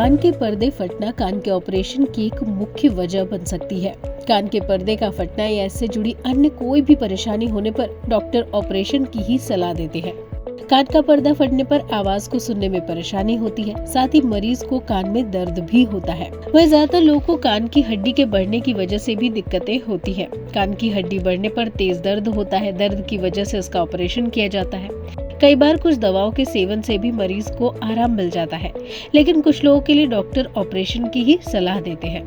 कान के पर्दे फटना कान के ऑपरेशन की एक मुख्य वजह बन सकती है। कान के पर्दे का फटना या इससे जुड़ी अन्य कोई भी परेशानी होने पर डॉक्टर ऑपरेशन की ही सलाह देते हैं। कान का पर्दा फटने पर आवाज को सुनने में परेशानी होती है, साथ ही मरीज को कान में दर्द भी होता है। वह ज्यादातर लोगों को कान की हड्डी के बढ़ने की वजह से भी दिक्कतें होती है। कान की हड्डी बढ़ने पर तेज दर्द होता है। दर्द की वजह से उसका ऑपरेशन किया जाता है। कई बार कुछ दवाओं के सेवन से भी मरीज को आराम मिल जाता है, लेकिन कुछ लोगों के लिए डॉक्टर ऑपरेशन की ही सलाह देते हैं।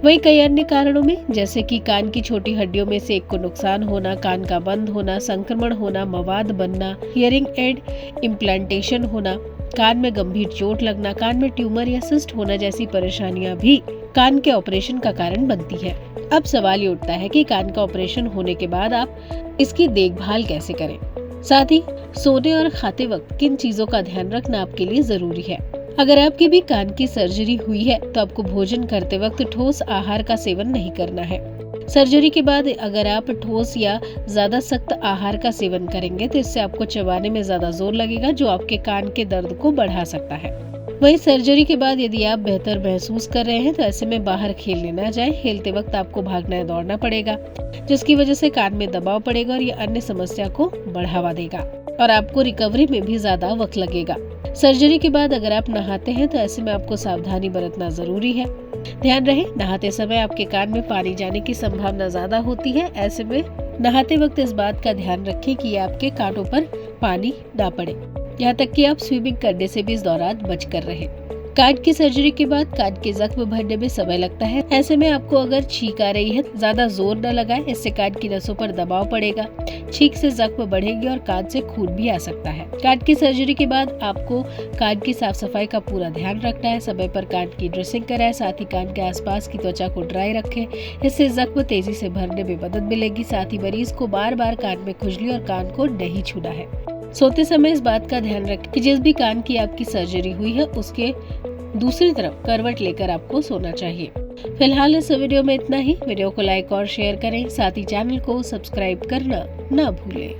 वही कई अन्य कारणों में, जैसे कि कान की छोटी हड्डियों में से एक को नुकसान होना, कान का बंद होना, संक्रमण होना, मवाद बनना, हियरिंग एड इम्प्लांटेशन होना, कान में गंभीर चोट लगना, कान में ट्यूमर या सिस्ट होना जैसी परेशानियां भी कान के ऑपरेशन का कारण बनती है। अब सवाल ये उठता है कि कान का ऑपरेशन होने के बाद आप इसकी देखभाल कैसे करें, साथ ही सोने और खाते वक्त किन चीजों का ध्यान रखना आपके लिए जरूरी है। अगर आपकी भी कान की सर्जरी हुई है तो आपको भोजन करते वक्त ठोस आहार का सेवन नहीं करना है। सर्जरी के बाद अगर आप ठोस या ज्यादा सख्त आहार का सेवन करेंगे तो इससे आपको चबाने में ज्यादा जोर लगेगा, जो आपके कान के दर्द को बढ़ा सकता है। वहीं सर्जरी के बाद यदि आप बेहतर महसूस कर रहे हैं तो ऐसे में बाहर खेलने ना जाएं। खेलते वक्त आपको भागना या दौड़ना पड़ेगा, जिसकी वजह से कान में दबाव पड़ेगा और ये अन्य समस्या को बढ़ावा देगा और आपको रिकवरी में भी ज्यादा वक्त लगेगा। सर्जरी के बाद अगर आप नहाते हैं तो ऐसे में आपको सावधानी बरतना जरूरी है। ध्यान रहे, नहाते समय आपके कान में पानी जाने की संभावना ज्यादा होती है। ऐसे में नहाते वक्त इस बात का ध्यान रखें कि आपके कानों पर पानी ना पड़े। यहाँ तक कि आप स्विमिंग करने से भी इस दौरान बच कर रहें। कान की सर्जरी के बाद कान के जख्म भरने में समय लगता है। ऐसे में आपको अगर छींक आ रही है, ज्यादा जोर न लगाएं, इससे कान की नसों पर दबाव पड़ेगा। छींक से जख्म बढ़ेगी और कान से खून भी आ सकता है। कान की सर्जरी के बाद आपको कान की साफ सफाई का पूरा ध्यान रखना है। समय पर कान की ड्रेसिंग कराएं, साथ ही कान के आसपास की त्वचा को ड्राई रखें। इससे जख्म तेजी से भरने में मदद मिलेगी। साथ ही मरीज को बार बार कान में खुजली और कान को नहीं छूना है। सोते समय इस बात का ध्यान रखें कि जिस भी कान की आपकी सर्जरी हुई है उसके दूसरी तरफ करवट लेकर आपको सोना चाहिए। फिलहाल इस वीडियो में इतना ही। वीडियो को लाइक और शेयर करें, साथ ही चैनल को सब्सक्राइब करना ना भूलें।